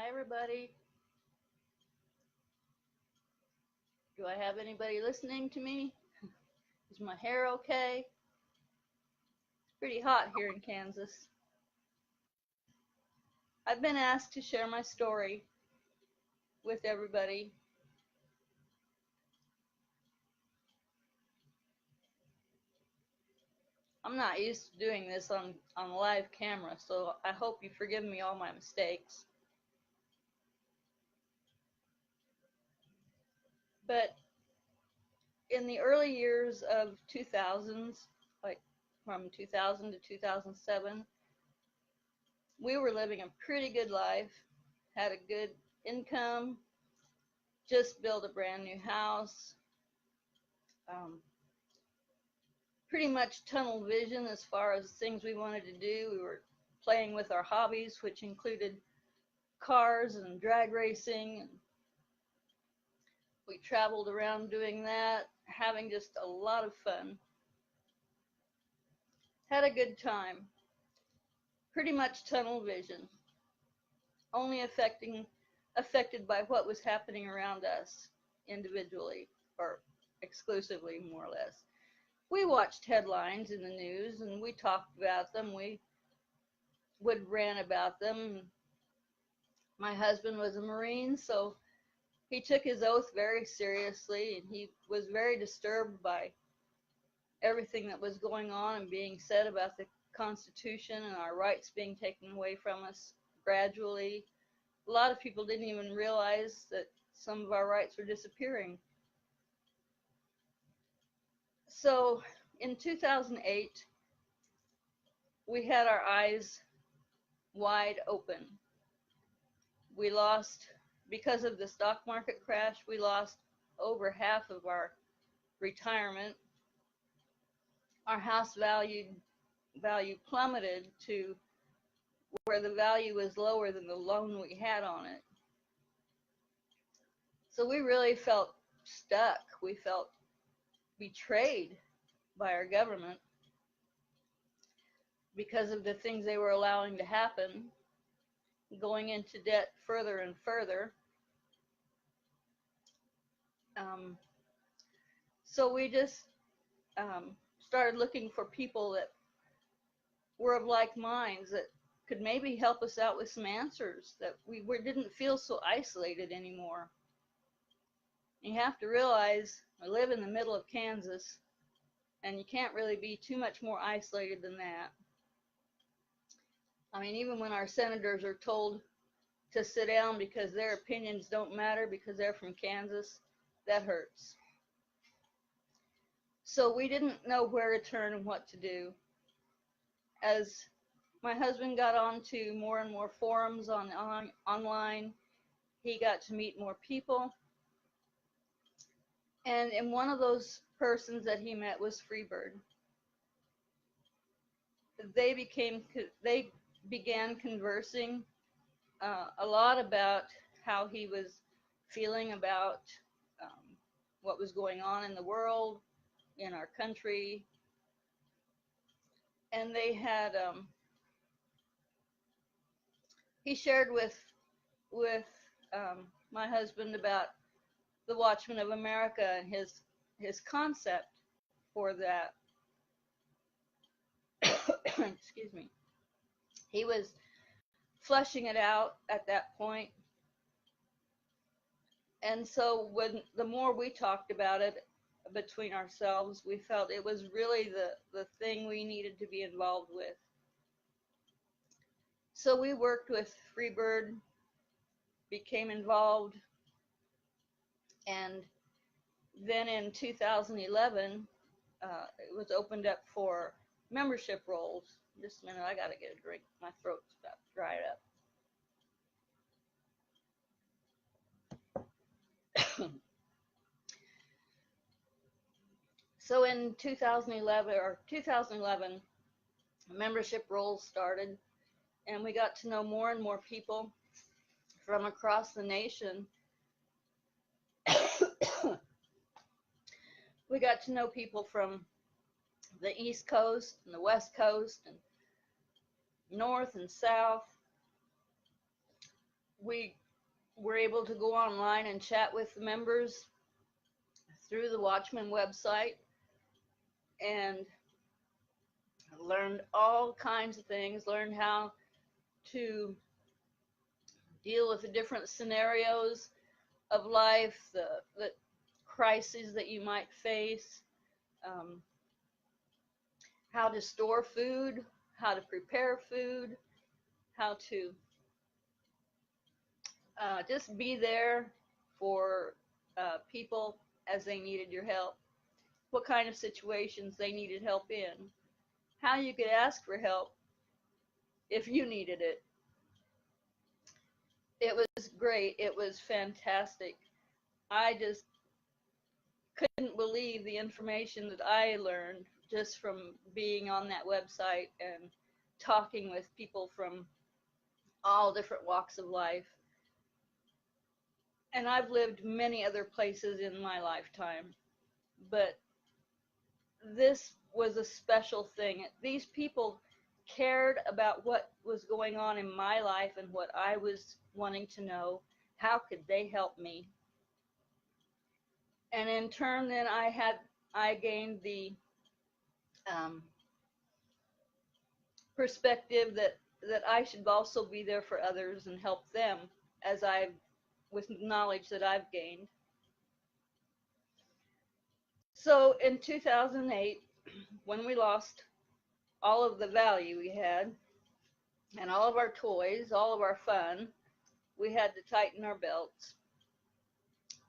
Hi, everybody. Do I have anybody listening to me? Is my hair okay? It's pretty hot here in Kansas. I've been asked to share my story with everybody. I'm not used to doing this on live camera, so I hope you forgive me all my mistakes. But in the early years of 2000s, like from 2000 to 2007, we were living a pretty good life, had a good income, just built a brand new house, um, pretty much tunnel vision as far as things we wanted to do. We were playing with our hobbies, which included cars and drag racing. And we traveled around doing that, having just a lot of fun. Had a good time. Pretty much tunnel vision, only affected by what was happening around us individually or exclusively, more or less. We watched headlines in the news and we talked about them. We would rant about them. My husband was a Marine, so he took his oath very seriously, and he was very disturbed by everything that was going on and being said about the Constitution and our rights being taken away from us gradually. A lot of people didn't even realize that some of our rights were disappearing. So in 2008, we had our eyes wide open. We lost, because of the stock market crash, we lost over half of our retirement. Our house value plummeted to where the value was lower than the loan we had on it. So we really felt stuck. We felt betrayed by our government because of the things they were allowing to happen, going into debt further and further. So we just started looking for people that were of like minds that could maybe help us out with some answers, that we didn't feel so isolated anymore. You have to realize we live in the middle of Kansas, and you can't really be too much more isolated than that. I mean, even when our senators are told to sit down because their opinions don't matter because they're from Kansas, that hurts. So we didn't know where to turn and what to do. As my husband got onto more and more forums online, he got to meet more people. And one of those persons that he met was Freebird. They began conversing a lot about how he was feeling about what was going on in the world, in our country. And they had he shared with my husband about the Watchman of America and his concept for that. Excuse me. He was fleshing it out at that point. And so the more we talked about it between ourselves, we felt it was really the thing we needed to be involved with. So we worked with Freebird, became involved, and then in 2011, it was opened up for membership roles. Just a minute, I gotta get a drink. My throat's about dried up. So in 2011, membership roles started, and we got to know more and more people from across the nation. We got to know people from the East Coast and the West Coast and North and South. We were able to go online and chat with the members through the Watchman website and learned all kinds of things, learned how to deal with the different scenarios of life, the crises that you might face, um, how to store food, how to prepare food, how to just be there for people as they needed your help, what kind of situations they needed help in, how you could ask for help if you needed it. It was great. It was fantastic. I just couldn't believe the information that I learned just from being on that website and talking with people from all different walks of life. And I've lived many other places in my lifetime, but this was a special thing. These people cared about what was going on in my life and what I was wanting to know. How could they help me? And in turn, then I gained the perspective that I should also be there for others and help them as with knowledge that I've gained. So in 2008, when we lost all of the value we had and all of our toys, all of our fun, we had to tighten our belts.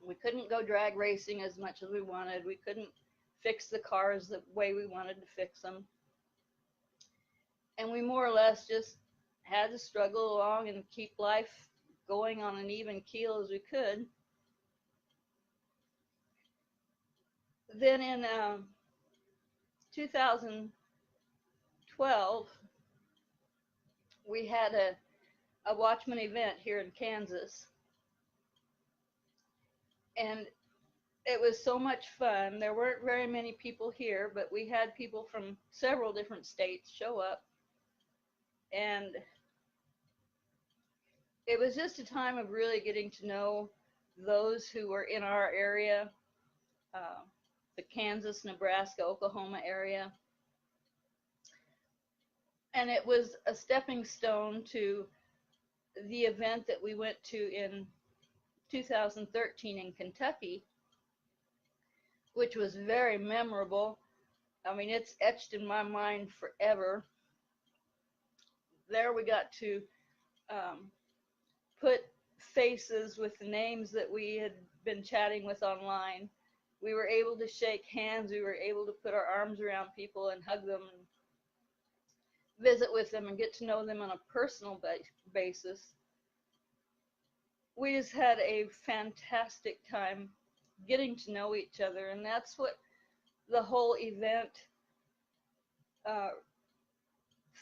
We couldn't go drag racing as much as we wanted. We couldn't fix the cars the way we wanted to fix them. And we more or less just had to struggle along and keep life going on an even keel as we could. Then in 2012, we had a Watchman event here in Kansas. And it was so much fun. There weren't very many people here, but we had people from several different states show up. And it was just a time of really getting to know those who were in our area, the Kansas, Nebraska, Oklahoma area. And it was a stepping stone to the event that we went to in 2013 in Kentucky, which was very memorable. I mean, it's etched in my mind forever. There we got to put faces with the names that we had been chatting with online. We were able to shake hands. We were able to put our arms around people and hug them and visit with them and get to know them on a personal basis. We just had a fantastic time getting to know each other, and that's what the whole event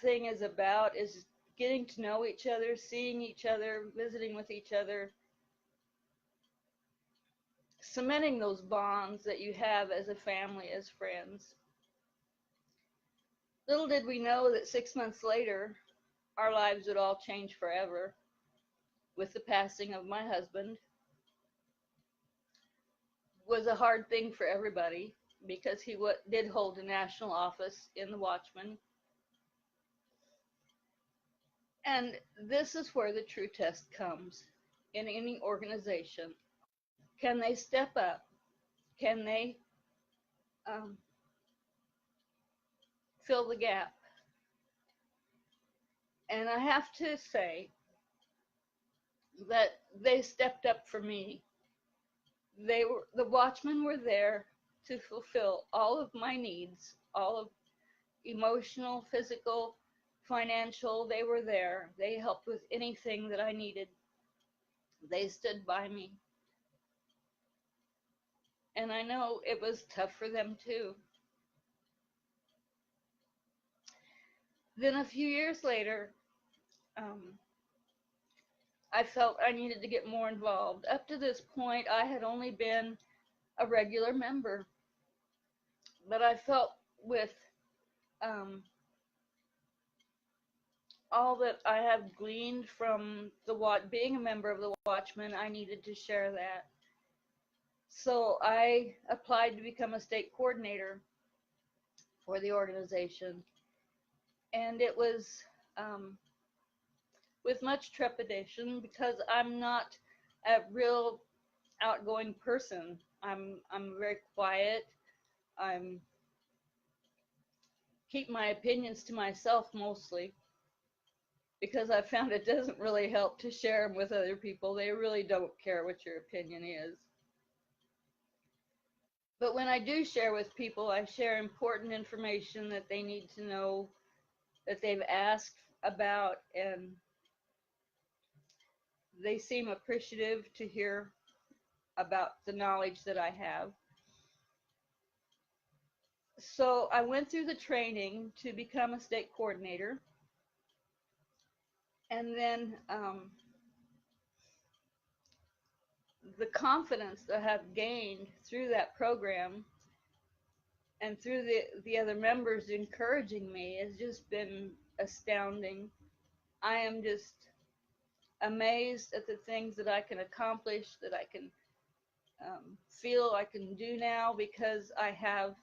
thing is about, is getting to know each other, seeing each other, visiting with each other, cementing those bonds that you have as a family, as friends. Little did we know that 6 months later, our lives would all change forever with the passing of my husband. It was a hard thing for everybody because he did hold a national office in the Watchman. And this is where the true test comes in any organization. Can they step up? Can they fill the gap? And I have to say that they stepped up for me. The Watchmen were there to fulfill all of my needs, all of emotional, physical, financial. They were there. They helped with anything that I needed. They stood by me. And I know it was tough for them too. Then a few years later, I felt I needed to get more involved. Up to this point, I had only been a regular member, but I felt with all that I have gleaned from being a member of the Watchman, I needed to share that. So I applied to become a state coordinator for the organization, and it was um, with much trepidation because I'm not a real outgoing person. I'm very quiet. I'm keep my opinions to myself mostly because I found it doesn't really help to share them with other people. They really don't care what your opinion is. But when I do share with people, I share important information that they need to know, that they've asked about, and they seem appreciative to hear about the knowledge that I have. So I went through the training to become a state coordinator, and then the confidence that I have gained through that program and through the other members encouraging me has just been astounding. I am just amazed at the things that I can accomplish, that I can feel I can do now, because I have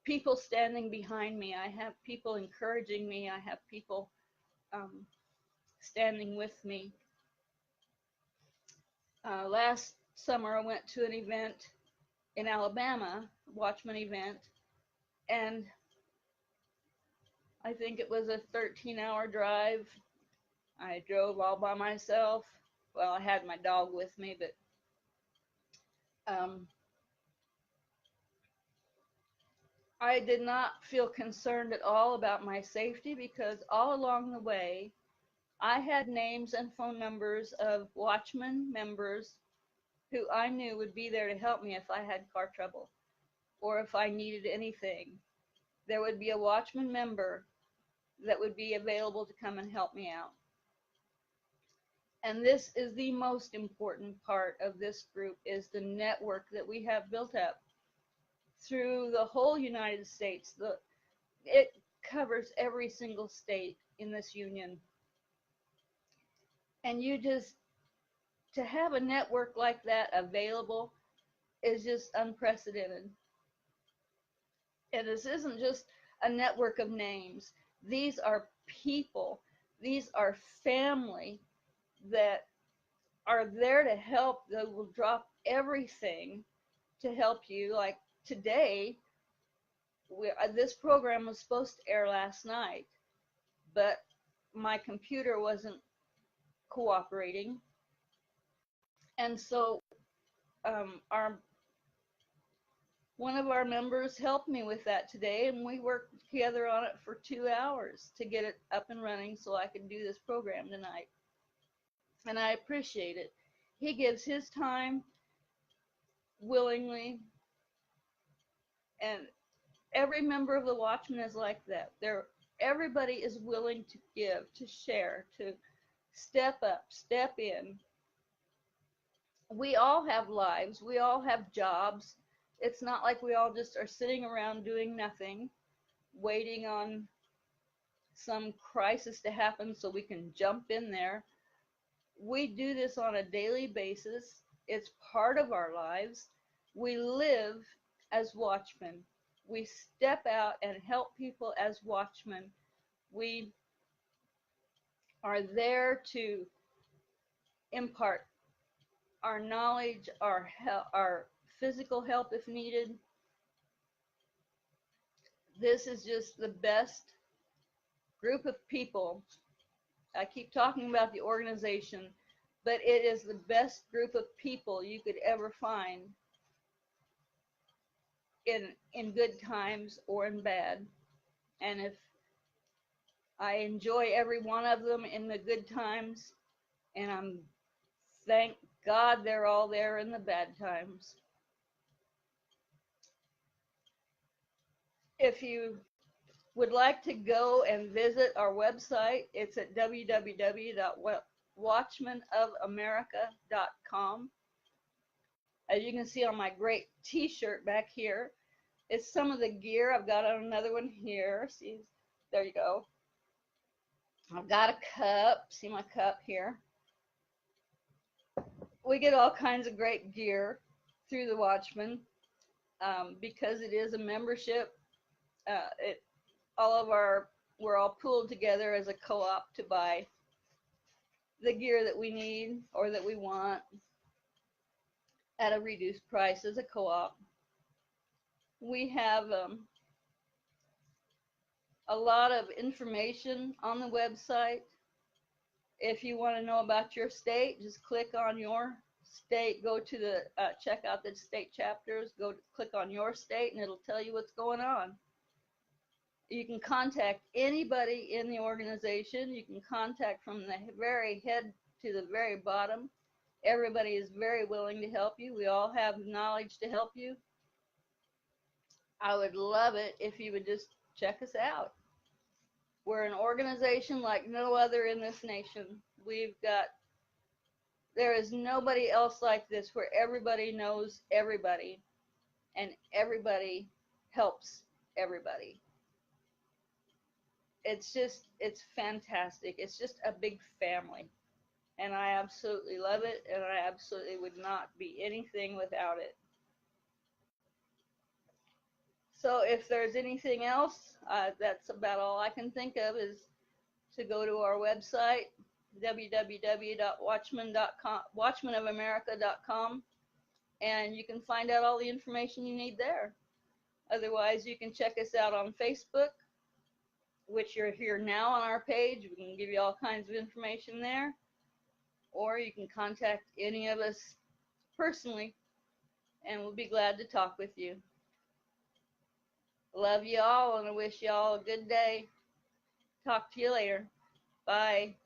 people standing behind me. I have people encouraging me. I have people standing with me. Last summer, I went to an event in Alabama, Watchman event, and I think it was a 13-hour drive. I drove all by myself. Well, I had my dog with me, but I did not feel concerned at all about my safety, because all along the way, I had names and phone numbers of Watchman members who I knew would be there to help me if I had car trouble or if I needed anything. There would be a Watchman member that would be available to come and help me out. And this is the most important part of this group, is the network that we have built up through the whole United States. It covers every single state in this union. And to have a network like that available is just unprecedented. And this isn't just a network of names. These are people. These are family that are there to help. They will drop everything to help you. Like today, this program was supposed to air last night, but my computer wasn't cooperating. And so one of our members helped me with that today, and we worked together on it for 2 hours to get it up and running so I could do this program tonight. And I appreciate it. He gives his time willingly, and every member of the Watchman is like that. Everybody is willing to give, to share, to step up, step in. We all have lives. We all have jobs. It's not like we all just are sitting around doing nothing, waiting on some crisis to happen so we can jump in there. We do this on a daily basis. It's part of our lives. We live as watchmen. We step out and help people as watchmen. We are there to impart our knowledge, our physical help if needed. This is just the best group of people. I keep talking about the organization, but it is the best group of people you could ever find in good times or in bad. And if I enjoy every one of them in the good times, and thank God they're all there in the bad times. If you would like to go and visit our website, it's at www.watchmanofamerica.com. As you can see on my great t-shirt back here, it's some of the gear. I've got another one here. See, there you go. I've got a cup. See my cup here? We get all kinds of great gear through the Watchman because it is a membership. It all of our we're all pooled together as a co-op to buy the gear that we need or that we want at a reduced price as a co-op. We have a lot of information on the website. If you want to know about your state, just click on your state, go to the check out the state chapters, click on your state, and it'll tell you what's going on. You can contact anybody in the organization. You can contact from the very head to the very bottom. Everybody is very willing to help you. We all have knowledge to help you. I would love it if you would just check us out. We're an organization like no other in this nation. There is nobody else like this where everybody knows everybody and everybody helps everybody. It's fantastic. It's just a big family. And I absolutely love it, and I absolutely would not be anything without it. So if there's anything else, that's about all I can think of is to go to our website, www.watchmanofamerica.com, and you can find out all the information you need there. Otherwise, you can check us out on Facebook, which you're here now on our page. We can give you all kinds of information there. Or you can contact any of us personally, and we'll be glad to talk with you. Love you all, and I wish you all a good day. Talk to you later. Bye.